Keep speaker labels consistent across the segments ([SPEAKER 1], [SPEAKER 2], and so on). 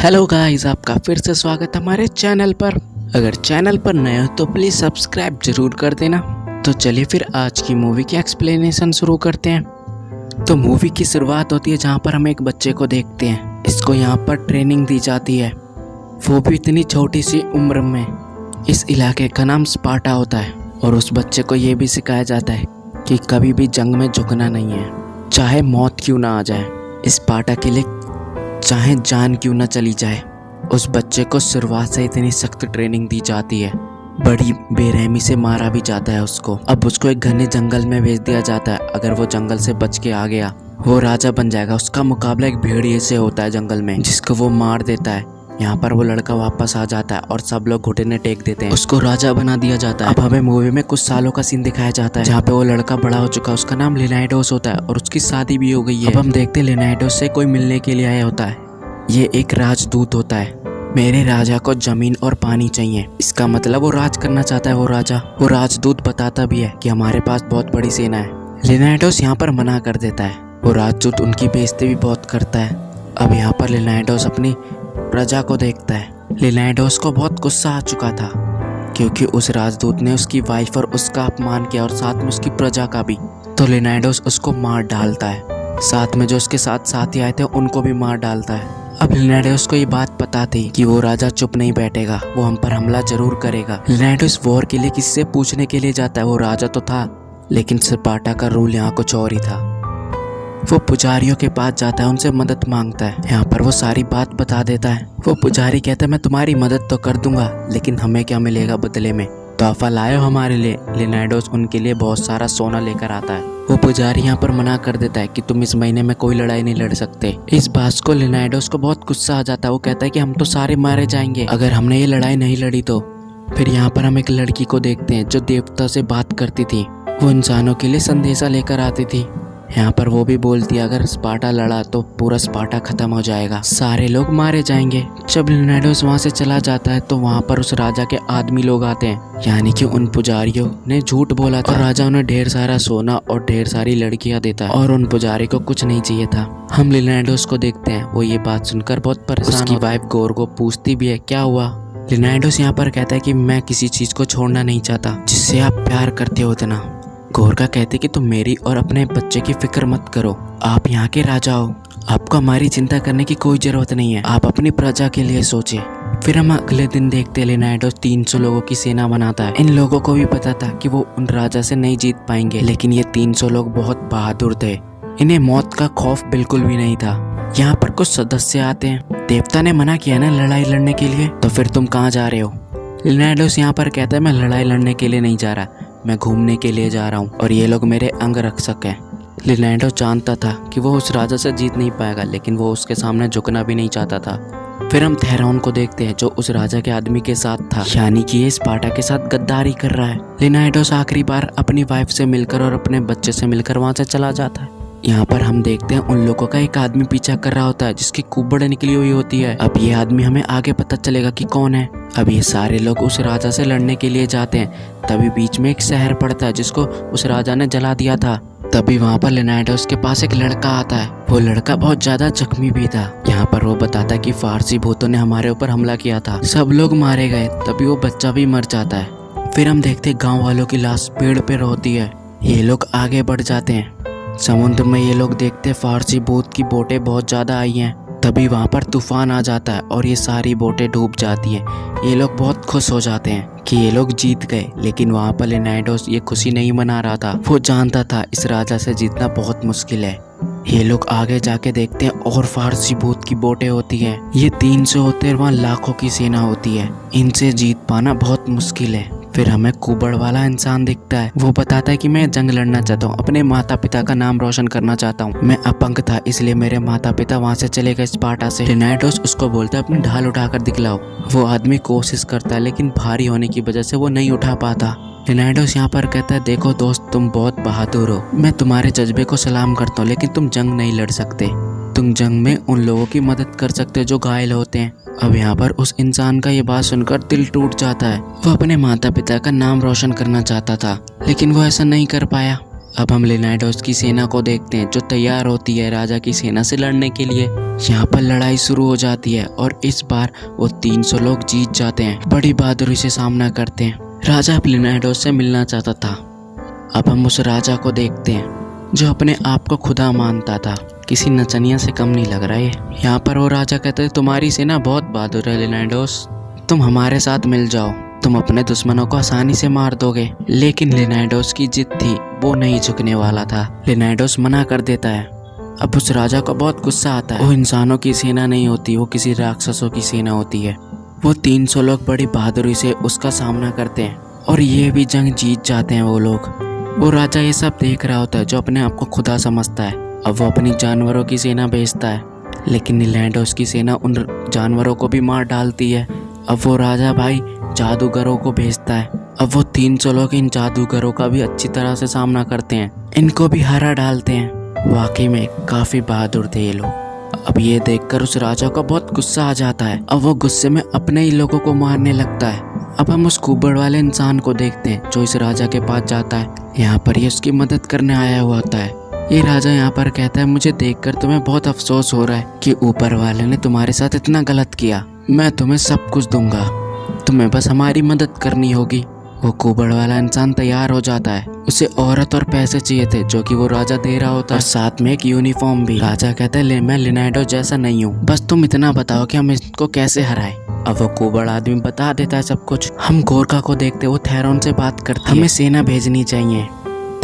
[SPEAKER 1] Hello guys, आपका फिर से स्वागत है हमारे चैनल पर। अगर चैनल पर नए हो तो प्लीज़ सब्सक्राइब जरूर कर देना। तो चलिए फिर आज की मूवी की एक्सप्लेनेशन शुरू करते हैं। तो मूवी की शुरुआत होती है जहाँ पर हम एक बच्चे को देखते हैं। इसको यहाँ पर ट्रेनिंग दी जाती है, वो भी इतनी छोटी सी उम्र में। इस इलाके का नाम स्पार्टा होता है और उस बच्चे को ये भी सिखाया जाता है कि कभी भी जंग में झुकना नहीं है, चाहे मौत क्यों ना आ जाए। स्पार्टा के लिए चाहे जान क्यों ना चली जाए। उस बच्चे को शुरुआत से इतनी सख्त ट्रेनिंग दी जाती है, बड़ी बेरहमी से मारा भी जाता है उसको। अब उसको एक घने जंगल में भेज दिया जाता है। अगर वो जंगल से बच के आ गया वो राजा बन जाएगा। उसका मुकाबला एक भेड़िए से होता है जंगल में, जिसको वो मार देता है। यहाँ पर वो लड़का वापस आ जाता है और सब लोग घुटने टेक देते हैं। उसको राजा बना दिया जाता है। अब हमें मूवी में कुछ सालों का सीन दिखाया जाता है जहाँ पे वो लड़का बड़ा हो चुका है। उसका नाम लेनाइडोस होता है और उसकी शादी भी हो गई है। अब हम देखते हैं लेनाइडोस से कोई मिलने के लिए आया होता है। ये एक राजदूत होता है। मेरे राजा को जमीन और पानी चाहिए। इसका मतलब वो राज करना चाहता है। वो राजदूत बताता भी है कि हमारे पास बहुत बड़ी सेना है। लेनाइडोस यहाँ पर मना कर देता है। वो राजदूत उनकी बेइज्जती भी बहुत करता है। अब यहाँ पर लेनाइडोस अपनी प्रजा को देखता है। लेनाइडोस को बहुत गुस्सा आ चुका था क्योंकि उस राजदूत ने उसकी वाइफ और उसका अपमान किया और साथ में उसकी प्रजा का भी। तो लेनाइडोस उसको मार डालता है। साथ में जो उसके साथ साथी आए थे उनको भी मार डालता है। अब लेनाइडोस को ये बात पता थी कि वो राजा चुप नहीं बैठेगा, वो हम पर हमला जरूर करेगा। लेनाइडोस वॉर के लिए किसी से पूछने के लिए जाता है। वो राजा तो था लेकिन स्पार्टा का रूल यहाँ कुछ और ही था। वो पुजारियों के पास जाता है, उनसे मदद मांगता है। यहाँ पर वो सारी बात बता देता है। वो पुजारी कहता है मैं तुम्हारी मदद तो कर दूंगा लेकिन हमें क्या मिलेगा बदले में, तोहफा लायो हमारे लिए। लेनाइडोस उनके लिए बहुत सारा सोना लेकर आता है। वो पुजारी यहाँ पर मना कर देता है कि तुम इस महीने में कोई लड़ाई नहीं लड़ सकते। इस बात को लेनाइडोस को बहुत गुस्सा आ जाता है। वो कहता है कि हम तो सारे मारे जाएंगे अगर हमने ये लड़ाई नहीं लड़ी तो। फिर यहाँ पर हम एक लड़की को देखते हैं जो देवता से बात करती थी। वो इंसानों के लिए संदेशा लेकर आती थी। यहाँ पर वो भी बोलती है अगर स्पार्टा लड़ा तो पूरा स्पार्टा खत्म हो जाएगा, सारे लोग मारे जाएंगे। जब लेनाइडोस वहाँ से चला जाता है तो वहाँ पर उस राजा के आदमी लोग आते हैं, यानी कि उन पुजारियों ने झूठ बोला था। राजा उन्हें ढेर सारा सोना और ढेर सारी लड़कियां देता है और उन पुजारी को कुछ नहीं चाहिए था। हम लेनाइडोस को देखते हैं। वो ये बात सुनकर बहुत परेशान। उसकी वाइफ गोर को पूछती भी है क्या हुआ। लेनाइडोस यहाँ पर कहता है कि मैं किसी चीज को छोड़ना नहीं चाहता जिससे आप प्यार करते हो इतना। गोरका कहते कि तुम मेरी और अपने बच्चे की फिक्र मत करो, आप यहाँ के राजा हो, आपको हमारी चिंता करने की कोई जरूरत नहीं है, आप अपनी प्रजा के लिए सोचे। फिर हम अगले दिन देखते लेनाइडोस 300 लोगों की सेना बनाता है। इन लोगों को भी पता था कि वो उन राजा से नहीं जीत पाएंगे, लेकिन ये 300 लोग बहुत बहादुर थे। इन्हें मौत का खौफ बिल्कुल भी नहीं था। यहाँ पर कुछ सदस्य आते हैं। देवता ने मना किया ना लड़ाई लड़ने के लिए, तो फिर तुम कहाँ जा रहे हो। लेनाइडोस यहाँ पर कहता है मैं लड़ाई लड़ने के लिए नहीं जा रहा, मैं घूमने के लिए जा रहा हूँ और ये लोग मेरे अंग रक्षक हैं। लेनाइडोस जानता था कि वो उस राजा से जीत नहीं पाएगा, लेकिन वो उसके सामने झुकना भी नहीं चाहता था। फिर हम थेरौन को देखते हैं जो उस राजा के आदमी के साथ था, यानी कि ये स्पार्टा के साथ गद्दारी कर रहा है। लेनाइडोस आखिरी बार अपनी वाइफ से मिलकर और अपने बच्चे से मिलकर वहाँ से चला जाता है। यहाँ पर हम देखते हैं उन लोगों का एक आदमी पीछा कर रहा होता है जिसकी कुबड़ निकली हुई होती है। अब ये आदमी हमें आगे पता चलेगा कि कौन है। अब ये सारे लोग उस राजा से लड़ने के लिए जाते हैं। तभी बीच में एक शहर पड़ता है जिसको उस राजा ने जला दिया था। तभी वहाँ पर लेनाइडोस के पास एक लड़का आता है। वो लड़का बहुत ज्यादा जख्मी भी था। यहाँ पर वो बताता है कि फारसी भूतों ने हमारे ऊपर हमला किया था, सब लोग मारे गए। तभी वो बच्चा भी मर जाता है। फिर हम देखते गाँव वालों की लाश पेड़ पे होती है। ये लोग आगे बढ़ जाते हैं। समुद्र में ये लोग देखते फारसी भूत की बोटें बहुत ज्यादा आई हैं। तभी वहाँ पर तूफान आ जाता है और ये सारी बोटें डूब जाती हैं। ये लोग बहुत खुश हो जाते हैं कि ये लोग जीत गए, लेकिन वहाँ पर लेनाइडोस ये खुशी नहीं मना रहा था। वो जानता था इस राजा से जीतना बहुत मुश्किल है। ये लोग आगे जाके देखते हैं और फारसी भूत की बोटें होती हैं। ये 300 होते हैं, वहाँ लाखों की सेना होती है। इनसे जीत पाना बहुत मुश्किल है। फिर हमें कुबड़ वाला इंसान दिखता है। वो बताता है कि मैं जंग लड़ना चाहता हूँ, अपने माता पिता का नाम रोशन करना चाहता हूँ। मैं अपंग था इसलिए मेरे माता पिता वहाँ से चले गए स्पार्टा से। लेनाइडोस उसको बोलता है अपनी ढाल उठाकर दिखलाओ। वो आदमी कोशिश करता है लेकिन भारी होने की वजह से वो नहीं उठा पाता। लेनाइडोस यहाँ पर कहता है देखो दोस्त, तुम बहुत बहादुर हो, मैं तुम्हारे जज्बे को सलाम करता हूँ, लेकिन तुम जंग नहीं लड़ सकते। तुम जंग में उन लोगों की मदद कर सकते हो जो घायल होते हैं। अब यहाँ पर उस इंसान का ये बात सुनकर दिल टूट जाता है। वो अपने माता पिता का नाम रोशन करना चाहता था लेकिन वो ऐसा नहीं कर पाया। अब हम लिनाइडोस की सेना को देखते हैं जो तैयार होती है राजा की सेना से लड़ने के लिए। यहाँ पर लड़ाई शुरू हो जाती है और इस बार वो 300 लोग जीत जाते हैं, बड़ी बहादुरी से सामना करते हैं। राजा अब लिनाइडोस से मिलना चाहता था। अब हम उस राजा को देखते हैं जो अपने आप को खुदा मानता था, किसी नचनिया से कम नहीं लग रहा है। यहाँ पर वो राजा कहते हैं तुम्हारी सेना बहुत बहादुर है लिनाइडोस, तुम हमारे साथ मिल जाओ, तुम अपने दुश्मनों को आसानी से मार दोगे। लेकिन लिनाइडोस की जिद थी, वो नहीं झुकने वाला था। लिनाइडोस मना कर देता है। अब उस राजा को बहुत गुस्सा आता है। वो इंसानों की सेना नहीं होती, वो किसी राक्षसों की सेना होती है। वो 300 लोग बड़ी बहादुरी से उसका सामना करते हैं और ये भी जंग जीत जाते हैं वो लोग। वो राजा ये सब देख रहा होता है जो अपने आप को खुदा समझता है। अब वो अपनी जानवरों की सेना भेजता है, लेकिन लिनाइडोस की सेना उन जानवरों को भी मार डालती है। अब वो राजा भाई जादूगरों को भेजता है। अब वो 300 लोग इन जादूगरों का भी अच्छी तरह से सामना करते हैं, इनको भी हरा डालते हैं। वाकई में काफी बहादुर थे ये लोग। अब ये देखकर उस राजा को बहुत गुस्सा आ जाता है। अब वो गुस्से में अपने ही लोगों को मारने लगता है। अब हम उस कुबड़ वाले इंसान को देखते हैं जो इस राजा के पास जाता है। यहाँ पर ये उसकी मदद करने आया हुआ होता है। ये राजा यहाँ पर कहता है मुझे देखकर तुम्हें बहुत अफसोस हो रहा है कि ऊपर वाले ने तुम्हारे साथ इतना गलत किया। मैं तुम्हें सब कुछ दूंगा, तुम्हें बस हमारी मदद करनी होगी। वो कुबड़ वाला इंसान तैयार हो जाता है। उसे औरत और पैसे चाहिए थे जो कि वो राजा दे रहा होता है, और साथ में एक यूनिफॉर्म भी। राजा कहता है मैं लिनाइडोस जैसा नहीं हूँ, बस तुम इतना बताओ कि हम इसको कैसे हराए। अब वो कुबड़ आदमी बता देता है सब कुछ। हम गोरखा को देखते, वो थेरोन से बात करते, हमें सेना भेजनी चाहिए।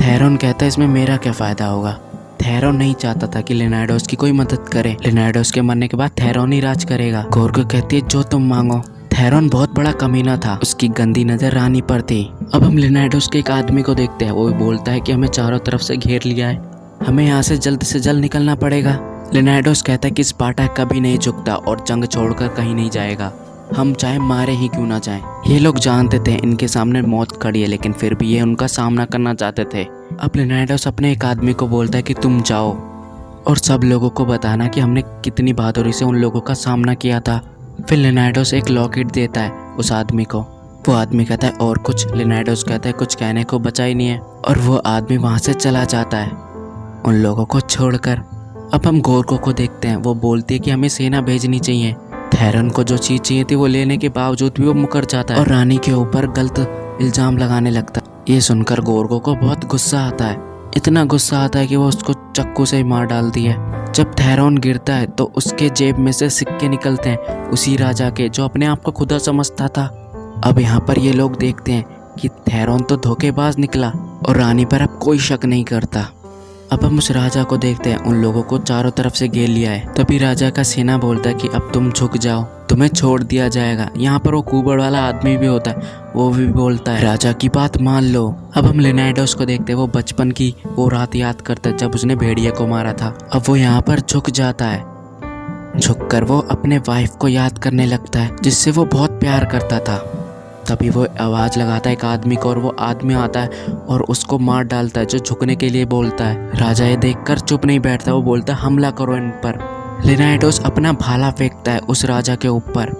[SPEAKER 1] थेरोन कहता है इसमें मेरा क्या फायदा होगा। थेरोन नहीं चाहता था कि लिनाइडोस की कोई मदद करे। लिनाइडोस के मरने के बाद थेरोन ही राज करेगा। गोरखा कहती है जो तुम मांगो। थेरोन बहुत बड़ा कमीना था, उसकी गंदी नजर रानी पर थी। अब हम लिनाइडोस के एक आदमी को देखते हैं। वो बोलता है कि हमें चारों तरफ से घेर लिया है, हमें यहाँ से जल्द निकलना पड़ेगा। लिनाइडोस कहता है कि स्पार्टा कभी नहीं झुकता और जंग छोड़कर कहीं नहीं जाएगा, हम चाहे मारे ही क्यों ना जाएं। ये लोग जानते थे इनके सामने मौत खड़ी है, लेकिन फिर भी ये उनका सामना करना चाहते थे। अब लिनाइडोस अपने एक आदमी को बोलता है कि तुम जाओ और सब लोगों को बताना कि हमने कितनी बहादुरी से उन लोगों का सामना किया था। फिर लिनाइडोस एक लॉकेट देता है उस आदमी को। वो आदमी कहता है और कुछ। लिनाइडोस कहता है कुछ कहने को बचा ही नहीं है, और वो आदमी वहाँ से चला जाता है उन लोगों को छोड़कर। अब हम गोरखों को देखते हैं। वो बोलती है कि हमें सेना भेजनी चाहिए। थेरोन को जो चीज़ चाहिए थी वो लेने के बावजूद भी वो मुकर जाता है और रानी के ऊपर गलत इल्जाम लगाने लगता है। ये सुनकर गोरखों को बहुत गुस्सा आता है, इतना गुस्सा आता है कि वो उसको चाकू से ही मार डालती है। जब थेरोन गिरता है तो उसके जेब में से सिक्के निकलते हैं, उसी राजा के जो अपने आप को खुदा समझता था। अब यहाँ पर ये लोग देखते हैं कि थेरोन तो धोखेबाज निकला और रानी पर अब कोई शक नहीं करता। अब हम उस राजा को देखते हैं, उन लोगों को चारों तरफ से घेर लिया है। तभी राजा का सेना बोलता है कि अब तुम झुक जाओ, तुम्हें छोड़ दिया जाएगा। यहाँ पर वो कुबड़ वाला आदमी भी होता है, वो भी बोलता है राजा की बात मान लो। अब हम लिनाइडोस को देखते हैं। वो बचपन की वो रात याद करता है जब उसने भेड़िए को मारा था। अब वो यहाँ पर झुक जाता है। झुककर वो अपने वाइफ को याद करने लगता है जिससे वो बहुत प्यार करता था। तभी वो आवाज़ लगाता है एक आदमी को, और वो आदमी आता है और उसको मार डालता है जो झुकने के लिए बोलता है। राजा ये देखकर चुप नहीं बैठता, वो बोलता है हमला करो इन पर। लिनाइडोस अपना भाला फेंकता है उस राजा के ऊपर।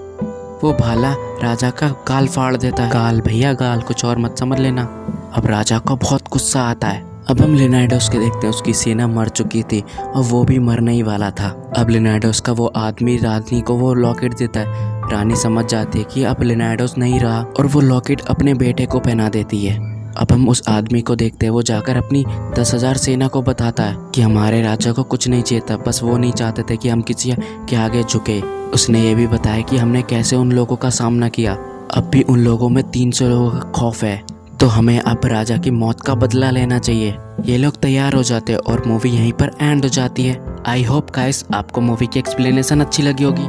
[SPEAKER 1] वो भाला राजा का गाल फाड़ देता है। गाल भैया गाल, कुछ और मत समझ लेना। अब राजा को बहुत गुस्सा आता है। अब हम लिनाइडोस के देखते हैं, उसकी सेना मर चुकी थी और वो भी मरने ही वाला था। अब लिनाइडोस का वो आदमी रानी को वो लॉकेट देता है। रानी समझ जाती है कि अब लिनाइडोस नहीं रहा और वो लॉकेट अपने बेटे को पहना देती है। अब हम उस आदमी को देखते हैं। वो जाकर अपनी 10,000 सेना को बताता है कि हमारे राजा को कुछ नहीं चाहिए था, बस वो नहीं चाहते थे कि हम किसी के आगे झुके। उसने ये भी बताया कि हमने कैसे उन लोगों का सामना किया। अब भी उन लोगों में 300 लोगों का खौफ है, तो हमें अब राजा की मौत का बदला लेना चाहिए। ये लोग तैयार हो जाते हैं और मूवी यहीं पर एंड हो जाती है। आई होप गाइस आपको मूवी की एक्सप्लेनेशन अच्छी लगी होगी।